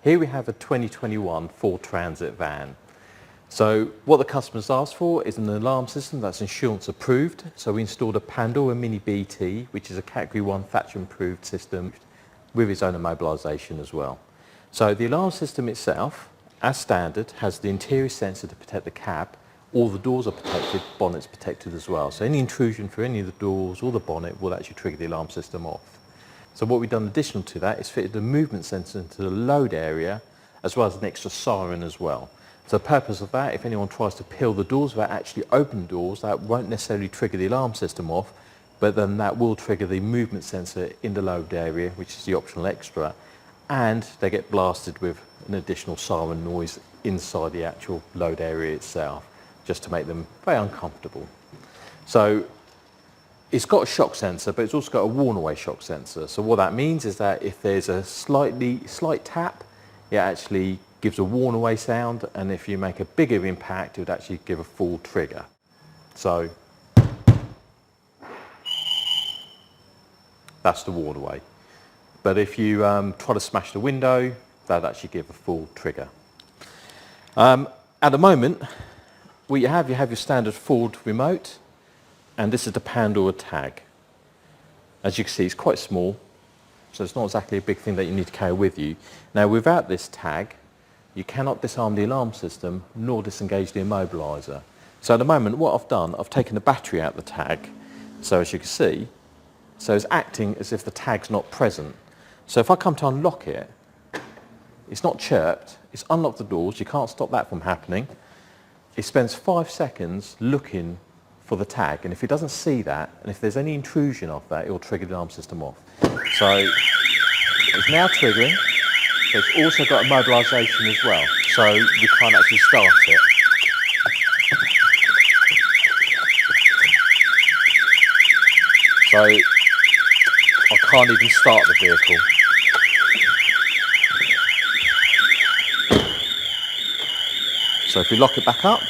Here we have a 2021 Ford Transit van. So what the customers asked for is an alarm system that's insurance approved. So we installed a Pandora Mini BT, which is a Category 1 Thatcher approved system with its own immobilisation as well. So the alarm system itself, as standard, has the interior sensor to protect the cab. All the doors are protected, bonnet's protected as well. So any intrusion through any of the doors or the bonnet will actually trigger the alarm system off. So what we've done additional to that is fitted the movement sensor into the load area, as well as an extra siren as well. So the purpose of that, if anyone tries to peel the doors without actually opening doors, that won't necessarily trigger the alarm system off, but then that will trigger the movement sensor in the load area, which is the optional extra, and they get blasted with an additional siren noise inside the actual load area itself, just to make them very uncomfortable. So it's got a shock sensor, but it's also got a warn-away shock sensor. So what that means is that if there's a slight tap, it actually gives a warn-away sound, and if you make a bigger impact, it would actually give a full trigger. So that's the warn-away. But if you try to smash the window, that'd actually give a full trigger. At the moment, what you have your standard Ford remote, and this is the Pandora tag. As you can see, it's quite small, so it's not exactly a big thing that you need to carry with you. Now, without this tag, you cannot disarm the alarm system nor disengage the immobiliser. So at the moment, what I've done, I've taken the battery out of the tag, so as you can see, so it's acting as if the tag's not present. So if I come to unlock it, it's not chirped, it's unlocked the doors, you can't stop that from happening. It spends 5 seconds looking for the tag, and if it doesn't see that, and if there's any intrusion of that, it will trigger the alarm system off. So it's now triggering, but it's also got immobilisation as well, so we can't actually start it. So I can't even start the vehicle. So if we lock it back up,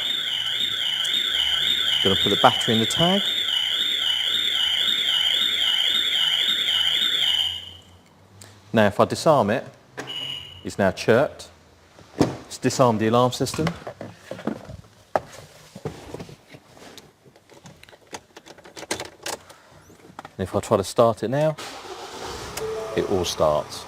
I'm going to put the battery in the tag. Now if I disarm it, it's now chirped. It's disarmed the alarm system. And if I try to start it now, it all starts.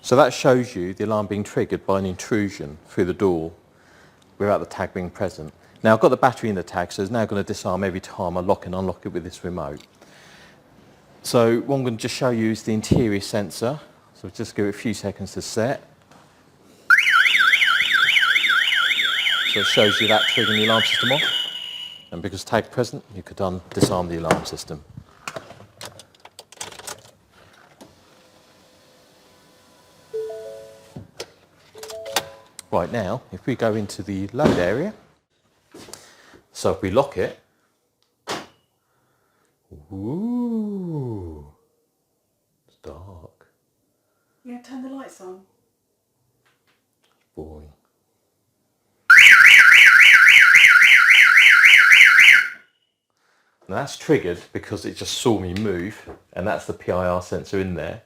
So that shows you the alarm being triggered by an intrusion through the door without the tag being present. Now I've got the battery in the tag, so it's now going to disarm every time I lock and unlock it with this remote. So what I'm going to just show you is the interior sensor. So just give it a few seconds to set. So it shows you that triggering the alarm system off. And because tag present, you could disarm the alarm system. Right now, if we go into the load area, so if we lock it, ooh, it's dark. Yeah, turn the lights on. Boring. Now that's triggered because it just saw me move, and that's the PIR sensor in there.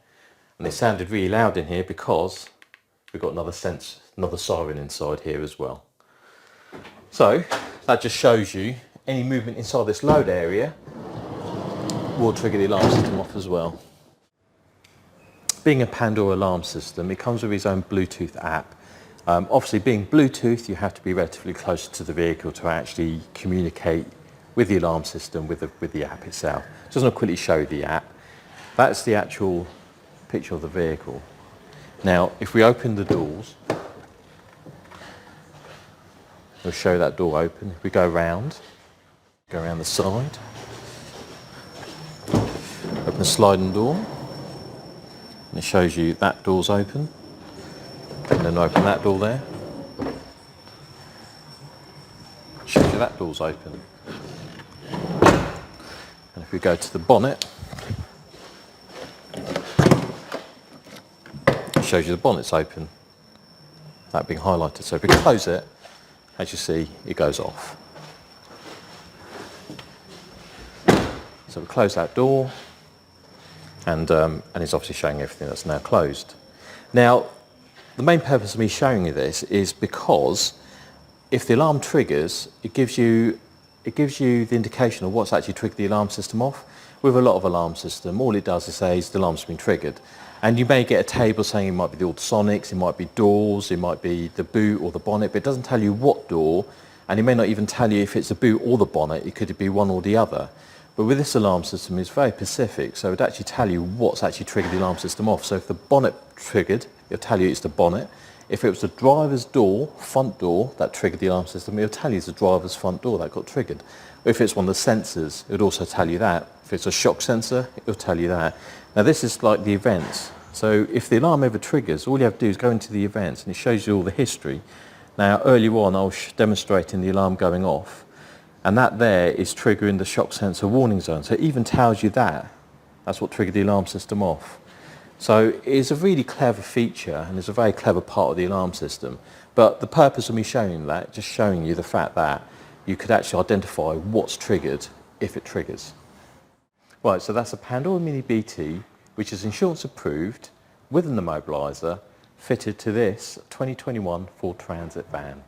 And it sounded really loud in here because we've got another siren inside here as well. So that just shows you any movement inside this load area will trigger the alarm system off as well. Being a Pandora alarm system, it comes with its own Bluetooth app. Obviously being Bluetooth, you have to be relatively close to the vehicle to actually communicate with the alarm system with the app itself. Just going to quickly show you the app. That's the actual picture of the vehicle. Now, if we open the doors, we'll show that door open. If we go around the side, open the sliding door, and it shows you that door's open, and then open that door there. It shows you that door's open. And if we go to the bonnet, it shows you the bonnet's open. that being highlighted. So if we close it, as you see, it goes off. So we close that door, and it's obviously showing everything that's now closed. Now, the main purpose of me showing you this is because if the alarm triggers, it gives you the indication of what's actually triggered the alarm system off. With a lot of alarm system, all it does is say the alarm's been triggered. And you may get a table saying it might be the ultrasonics, it might be doors, it might be the boot or the bonnet, but it doesn't tell you what door, and it may not even tell you if it's the boot or the bonnet. It could be one or the other. But with this alarm system, it's very specific, so it would actually tell you what's actually triggered the alarm system off. So if the bonnet triggered, it'll tell you it's the bonnet. If it was the driver's door, front door, that triggered the alarm system, it'll tell you it's the driver's front door that got triggered. If it's one of the sensors, it would also tell you that. If it's a shock sensor, it'll tell you that. Now this is like the events. So if the alarm ever triggers, all you have to do is go into the events and it shows you all the history. Now earlier on I was demonstrating the alarm going off, and that there is triggering the shock sensor warning zone. So it even tells you that. That's what triggered the alarm system off. So it's a really clever feature and it's a very clever part of the alarm system. But the purpose of me showing that, just showing you the fact that you could actually identify what's triggered if it triggers. Right, so that's a Pandora Mini BT, which is insurance approved with an immobiliser fitted to this 2021 Ford Transit van.